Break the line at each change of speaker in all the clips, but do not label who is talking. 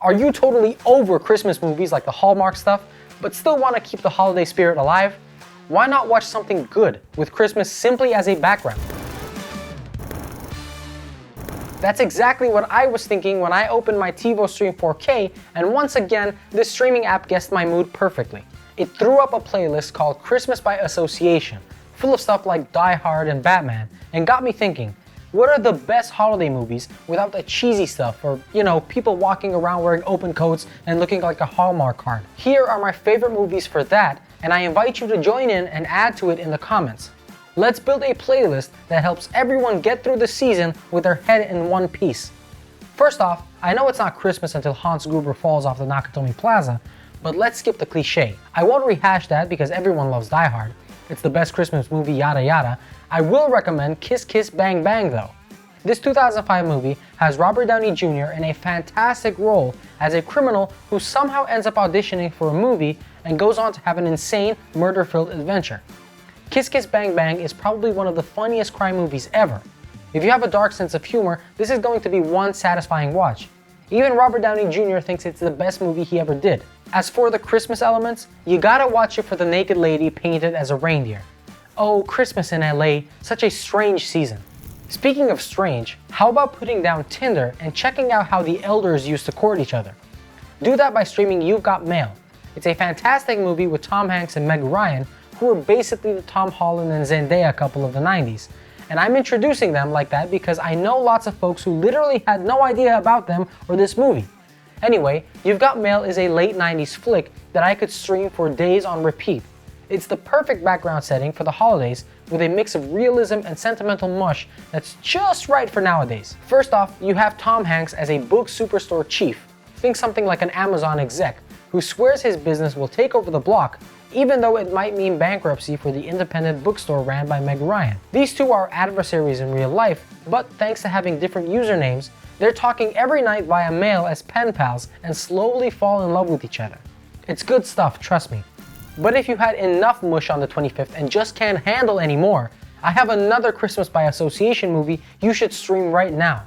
Are you totally over Christmas movies like the Hallmark stuff, but still want to keep the holiday spirit alive? Why not watch something good with Christmas simply as a background? That's exactly what I was thinking when I opened my TiVo Stream 4K, and once again, this streaming app guessed my mood perfectly. It threw up a playlist called Christmas by Association, full of stuff like Die Hard and Batman, and got me thinking, what are the best holiday movies without the cheesy stuff or, people walking around wearing open coats and looking like a Hallmark card? Here are my favorite movies for that, and I invite you to join in and add to it in the comments. Let's build a playlist that helps everyone get through the season with their head in one piece. First off, I know it's not Christmas until Hans Gruber falls off the Nakatomi Plaza, but let's skip the cliche. I won't rehash that because everyone loves Die Hard. It's the best Christmas movie, yada yada. I will recommend Kiss Kiss Bang Bang though. This 2005 movie has Robert Downey Jr. in a fantastic role as a criminal who somehow ends up auditioning for a movie and goes on to have an insane, murder-filled adventure. Kiss Kiss Bang Bang is probably one of the funniest crime movies ever. If you have a dark sense of humor, this is going to be one satisfying watch. Even Robert Downey Jr. thinks it's the best movie he ever did. As for the Christmas elements, you gotta watch it for the naked lady painted as a reindeer. Oh, Christmas in LA, such a strange season. Speaking of strange, how about putting down Tinder and checking out how the elders used to court each other? Do that by streaming You've Got Mail. It's a fantastic movie with Tom Hanks and Meg Ryan, who were basically the Tom Holland and Zendaya couple of the 90s. And I'm introducing them like that because I know lots of folks who literally had no idea about them or this movie. Anyway, You've Got Mail is a late 90s flick that I could stream for days on repeat. It's the perfect background setting for the holidays with a mix of realism and sentimental mush that's just right for nowadays. First off, you have Tom Hanks as a book superstore chief. Think something like an Amazon exec who swears his business will take over the block even though it might mean bankruptcy for the independent bookstore ran by Meg Ryan. These two are adversaries in real life, but thanks to having different usernames, they're talking every night via mail as pen pals and slowly fall in love with each other. It's good stuff, trust me. But if you had enough mush on the 25th and just can't handle any more, I have another Christmas by Association movie you should stream right now.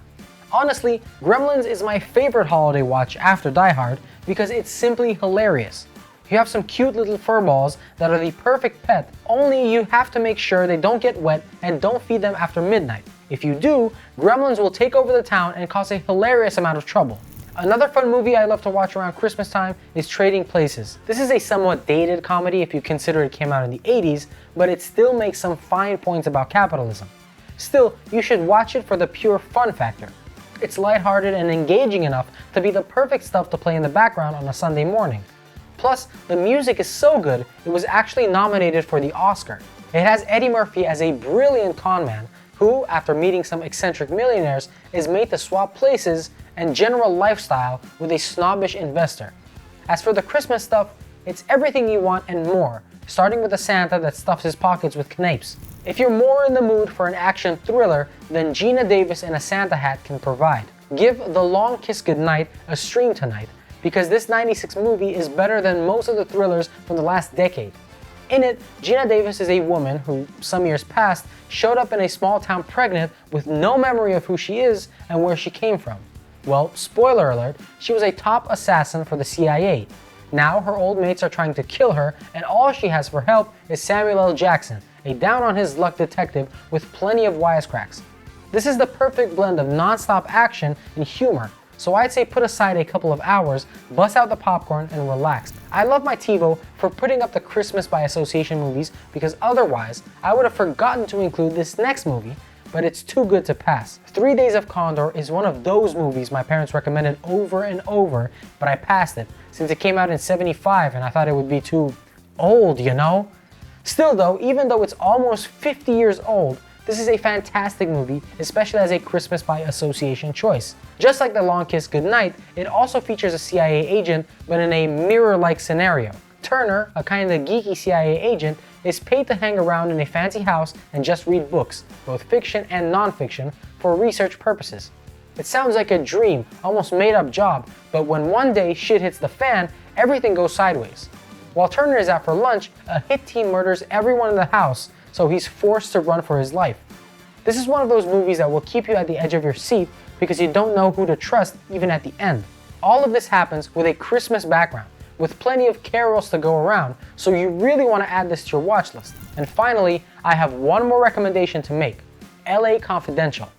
Honestly, Gremlins is my favorite holiday watch after Die Hard because it's simply hilarious. You have some cute little furballs that are the perfect pet, only you have to make sure they don't get wet and don't feed them after midnight. If you do, Gremlins will take over the town and cause a hilarious amount of trouble. Another fun movie I love to watch around Christmas time is Trading Places. This is a somewhat dated comedy if you consider it came out in the 80s, but it still makes some fine points about capitalism. Still, you should watch it for the pure fun factor. It's lighthearted and engaging enough to be the perfect stuff to play in the background on a Sunday morning. Plus, the music is so good, it was actually nominated for the Oscar. It has Eddie Murphy as a brilliant conman who, after meeting some eccentric millionaires, is made to swap places and general lifestyle with a snobbish investor. As for the Christmas stuff, it's everything you want and more, starting with a Santa that stuffs his pockets with knapes. If you're more in the mood for an action thriller, then Gina Davis in a Santa hat can provide. Give The Long Kiss Goodnight a stream tonight, because this 96 movie is better than most of the thrillers from the last decade. In it, Gina Davis is a woman who, some years past, showed up in a small town pregnant with no memory of who she is and where she came from. Well, spoiler alert, she was a top assassin for the CIA. Now her old mates are trying to kill her, and all she has for help is Samuel L. Jackson, a down-on-his-luck detective with plenty of wisecracks. This is the perfect blend of non-stop action and humor, so I'd say put aside a couple of hours, bust out the popcorn, and relax. I love my TiVo for putting up the Christmas by Association movies because otherwise I would have forgotten to include this next movie, but it's too good to pass. 3 Days of Condor is one of those movies my parents recommended over and over, but I passed it since it came out in '75 and I thought it would be too old, you know? Still though, even though it's almost 50 years old, this is a fantastic movie, especially as a Christmas by Association choice. Just like The Long Kiss Goodnight, it also features a CIA agent, but in a mirror-like scenario. Turner, a kinda geeky CIA agent, is paid to hang around in a fancy house and just read books, both fiction and non-fiction, for research purposes. It sounds like a dream, almost made-up job, but when one day shit hits the fan, everything goes sideways. While Turner is out for lunch, a hit team murders everyone in the house, so he's forced to run for his life. This is one of those movies that will keep you at the edge of your seat because you don't know who to trust even at the end. All of this happens with a Christmas background, with plenty of carols to go around, so you really want to add this to your watch list. And finally, I have one more recommendation to make, LA Confidential.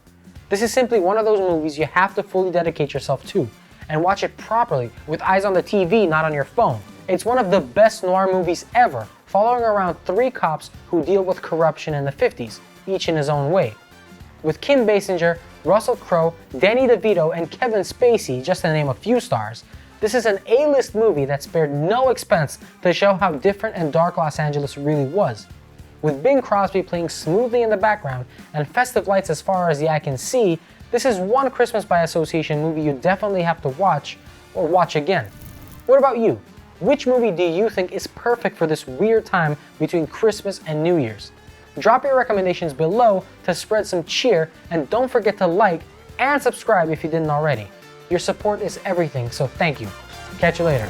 This is simply one of those movies you have to fully dedicate yourself to, and watch it properly with eyes on the TV, not on your phone. It's one of the best noir movies ever, following around 3 cops who deal with corruption in the 50s, each in his own way. With Kim Basinger, Russell Crowe, Danny DeVito, and Kevin Spacey, just to name a few stars, this is an A-list movie that spared no expense to show how different and dark Los Angeles really was. With Bing Crosby playing smoothly in the background and festive lights as far as the eye can see, this is one Christmas by Association movie you definitely have to watch or watch again. What about you? Which movie do you think is perfect for this weird time between Christmas and New Year's? Drop your recommendations below to spread some cheer, and don't forget to like and subscribe if you didn't already. Your support is everything, so thank you. Catch you later.